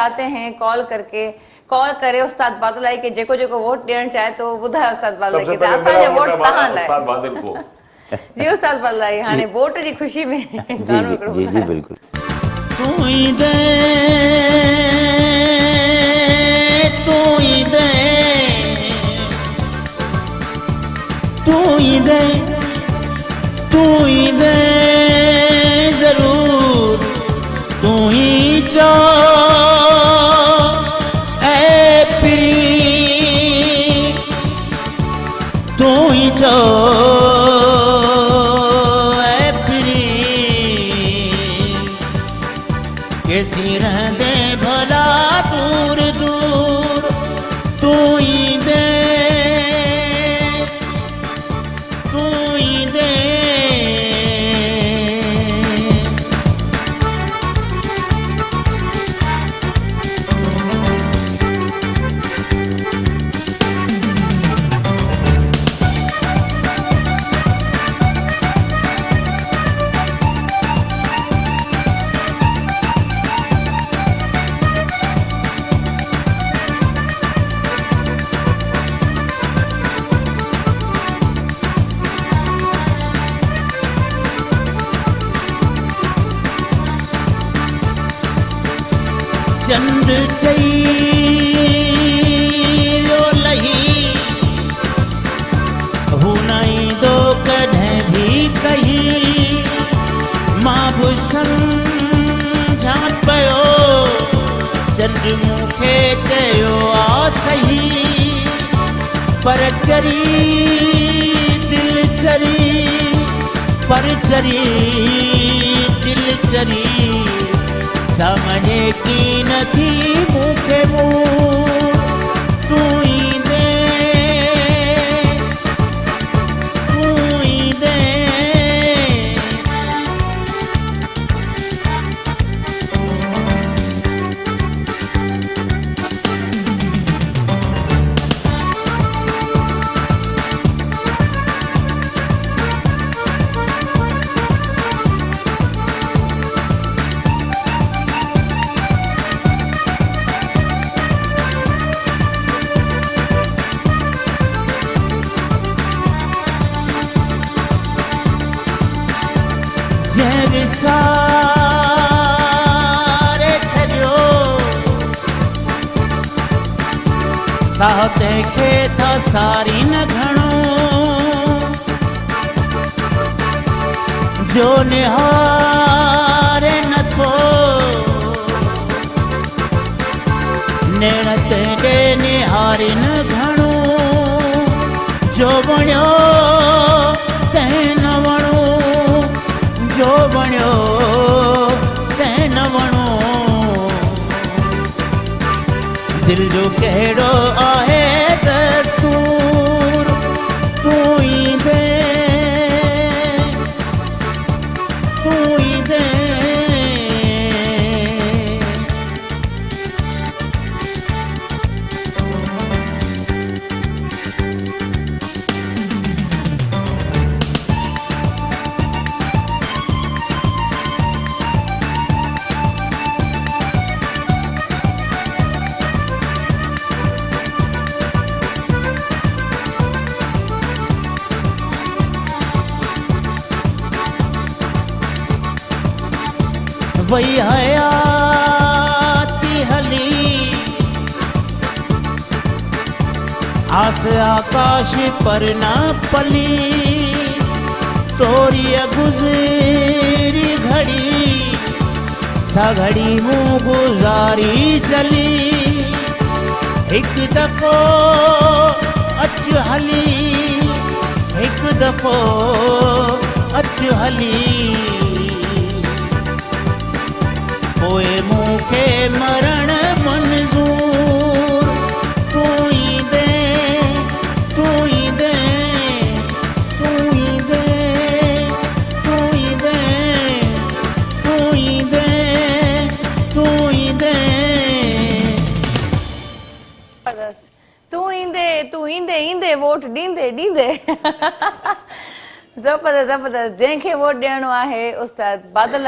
आते हैं कॉल करे उस्ताद बादल के जेको जेको वोट ॾियण चाहे तो ॿुधाए उस्ताद बादल के असांजे वोट तहां लाइ उस्ताद बादल को जी उस्ताद बादल हाणे वोट जी खुशी में जी जी बिल्कुल तू ही दे तू ही दे तू ही दे तू ही दे जरूर तू ही चाह तू ही जो कैसी रहते भला दूर दूर तू ही दे तू ही दे चंद्र चयो लही हू नहीं दो कॾहिं भी कही मां भी समझा पियो चंद्र मूंखे चयो आ सही पर चरी दिल चरी पर चरी दिल चरी समझे की नथी मूंखे तू ही दे तू ही दे सारे छड़ियो साहते खे था सारी न घणो जो निहारे न थो नेण ते ॾे निहारी न घणो जो वणियो तंहिं न वणो जो बणियो तंहिं न वणो दिल जो कहिड़ो आहे दस्तूर तू ही दे तू ही दे वही हयाती हली आस आकाश पर ना पली तोरी गुज़री घड़ी सा घड़ी मुँह गुज़ारी चली एक दफ़ो अच हली एक दफ़ो अच हली पोए मूंखे मरण मंज़ूर तू ही दे तू ही दे तू ही दे तू ही दे तू ही दे तू ही दे तू ईंदे ईंदे वोट ॾींदे ॾींदे ज़बरदस्त ज़बरदस्त जंहिंखे वोट ॾियणो आहे उस्ताद बादल